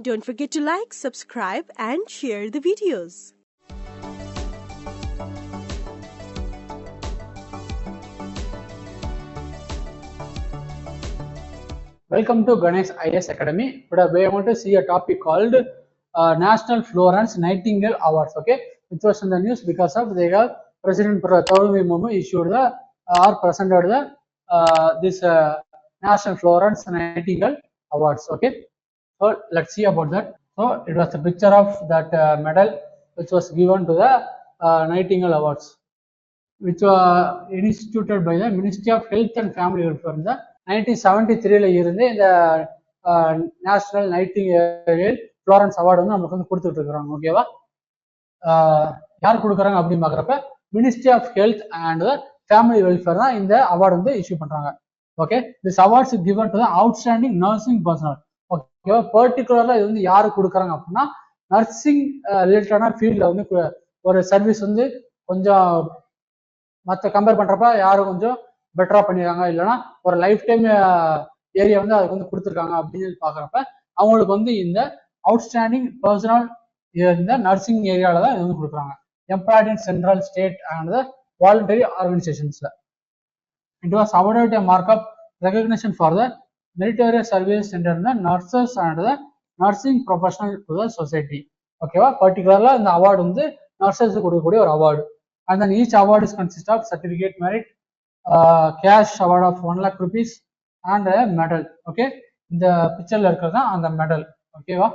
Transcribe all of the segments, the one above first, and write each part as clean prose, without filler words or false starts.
Don't forget to like, subscribe and share the videos. Welcome to Ganesh IAS Academy. Today we are going to see a topic called National Florence Nightingale Awards. Okay, which was in the news because of President Thaurumi Mumu issued the or presented the this National Florence Nightingale Awards. Okay, so let's see about that. So it was a picture of that medal which was given to the Nightingale Awards, which were instituted by the Ministry of Health and Family Welfare in the 1973 இருந்து இந்த national Nightingale Florence award வந்து நமக்கு வந்து கொடுத்துட்டு இருக்கிறாங்க. ஓகேவா, யார் கொடுக்குறாங்க அப்படின்னு பாக்குறப்ப ministry of health and family welfare தான் இந்த அவார்டு வந்து இஷ்யூ பண்றாங்க. Okay, this awards given to the outstanding nursing personnel. ஓகேவா, பர்டிகுலரா இது வந்து யாரு கொடுக்குறாங்க அப்படின்னா நர்சிங் ரிலேட்டடான ஃபீல்ட்ல வந்து ஒரு சர்வீஸ் வந்து கொஞ்சம் மற்ற கம்பேர் பண்றப்ப யாரும் கொஞ்சம் பெட்டரா பண்ணிருக்காங்க, இல்லைன்னா ஒரு லைஃப் டைம் ஏரியா வந்து அதுக்கு வந்து கொடுத்துருக்காங்க அப்படின்னு பாக்குறப்ப அவங்களுக்கு வந்து இந்த அவுட்ஸ்டாண்டிங் பர்சனல் இந்த நர்சிங் ஏரியால தான் இது வந்து கொடுக்குறாங்க. Employed in central state and voluntary ஆர்கனைசேஷன்ஸ்ல. It was awarded a mark of recognition for the meritorious service rendered the nurses and the nursing professional to the society. ஓகேவா, பர்டிகுலர்லா இந்த அவார்டு வந்து நர்சஸ் கொடுக்கக்கூடிய ஒரு award. And then each award is consist of certificate, merit, cash award of 1 lakh rupees and a medal. Okay, இந்த பிக்சர்ல இருக்கிறது அந்த medal. ஓகேவா,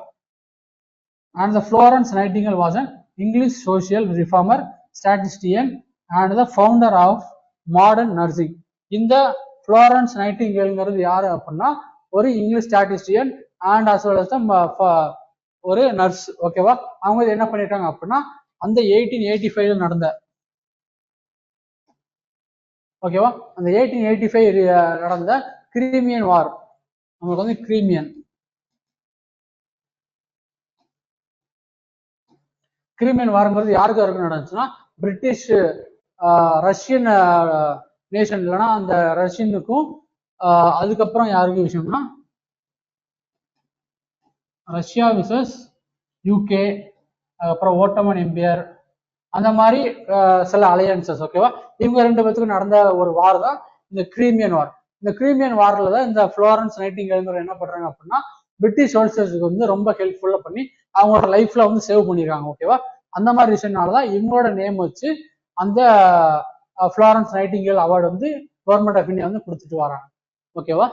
and the Florence Nightingale was an English social reformer, statistician and the founder of modern nursing. இந்த Florence நைட்டிங்கேல்ங்கிறது யாரு அப்படின்னா ஒரு English statistician and as well as ஒரு நர்ஸ். ஓகேவா, அவங்க என்ன பண்ணிருக்காங்க அப்படின்னா அந்த 1885 நடந்த ஓகேவா அந்த 1885 நடந்த கிரீமியன் வார், நமக்கு வந்து கிரீமியன் வார்ங்கிறது யாருக்கு யாருக்கு நடந்துச்சுன்னா பிரிட்டிஷ் ரஷ்யன் நேஷன் இல்லைன்னா அந்த ரஷ்யனுக்கும் அதுக்கப்புறம் யாருக்கு விஷயம்னா ரஷ்யா விசஸ் யூகே, அதுக்கப்புறம் ஓட்டமன் எம்பையர், அந்த மாதிரி சில அலையன்சஸ். ஓகேவா, இவங்க ரெண்டு பேத்துக்கும் நடந்த ஒரு வார் தான் இந்த கிரீமியன் வார். இந்த கிரீமியன் வார்ல தான் இந்த ஃப்ளோரன்ஸ் நைட்டிங்கேல் என்ன பண்றாங்க அப்படின்னா பிரிட்டிஷ் சோல்ஜர்ஸுக்கு வந்து ரொம்ப ஹெல்ப்ஃபுல்லா பண்ணி அவங்களோட லைஃப்ல வந்து சேவ் பண்ணிருக்காங்க. ஓகேவா, அந்த மாதிரி ரீசன்னாலதான் இவங்களோட நேம் வச்சு அந்த ஃப்ளோரன்ஸ் நைட்டிங்கேல் அவார்டு வந்து கவர்மெண்ட் ஆஃப் இந்தியா வந்து கொடுத்துட்டு வராங்க. ஓகேவா,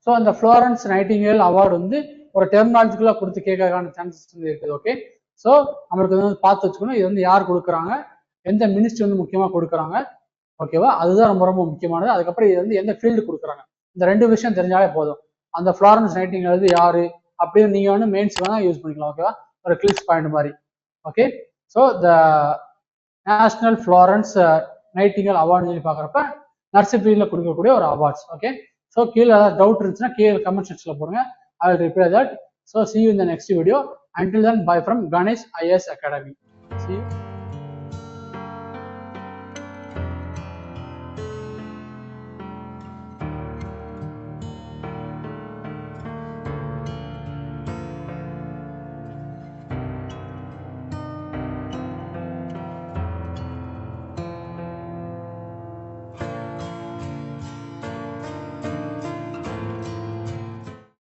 ஸோ அந்த ஃப்ளோரன்ஸ் நைட்டிங்கேல் அவார்டு வந்து ஒரு டெர்மினாலஜிக்கலா கொடுத்து கேட்கறதுக்கான சான்சஸ் வந்து இருக்குது. ஓகே, ஸோ நம்மளுக்கு வந்து பார்த்து வச்சுக்கணும் இது வந்து யார் கொடுக்குறாங்க, எந்த மினிஸ்ட்ரி வந்து முக்கியமா கொடுக்குறாங்க. ஓகேவா, அதுதான் ரொம்ப ரொம்ப முக்கியமானது. அதுக்கப்புறம் இது வந்து எந்த ஃபீல்டு கொடுக்குறாங்க, இந்த ரெண்டு விஷயம் தெரிஞ்சாலே போதும். அந்த ஃப்ளோரன்ஸ் நைட்டிங்கேல் யாரு அப்படின்னு நீங்க வந்து மெயின்ஸ் தான் யூஸ் பண்ணிக்கலாம். ஓகேவா, ஒரு கிளிக்ஸ் பாயிண்ட் மாதிரி. Okay, so the national Florence Nightingale award சொல்லி பாக்குறப்ப நர்சிங் ஃபீல்ட்ல கொடுக்கக்கூடிய ஒரு அவார்ட்ஸ். ஓகே, ஸோ கீழே ஏதாவது டவுட் இருந்துச்சுன்னா கீழே கமெண்ட் செக்ஷன்ல போடுங்க. I will reply that. So see you in the next video. Until then, bye from Ganesh IAS Academy. See you.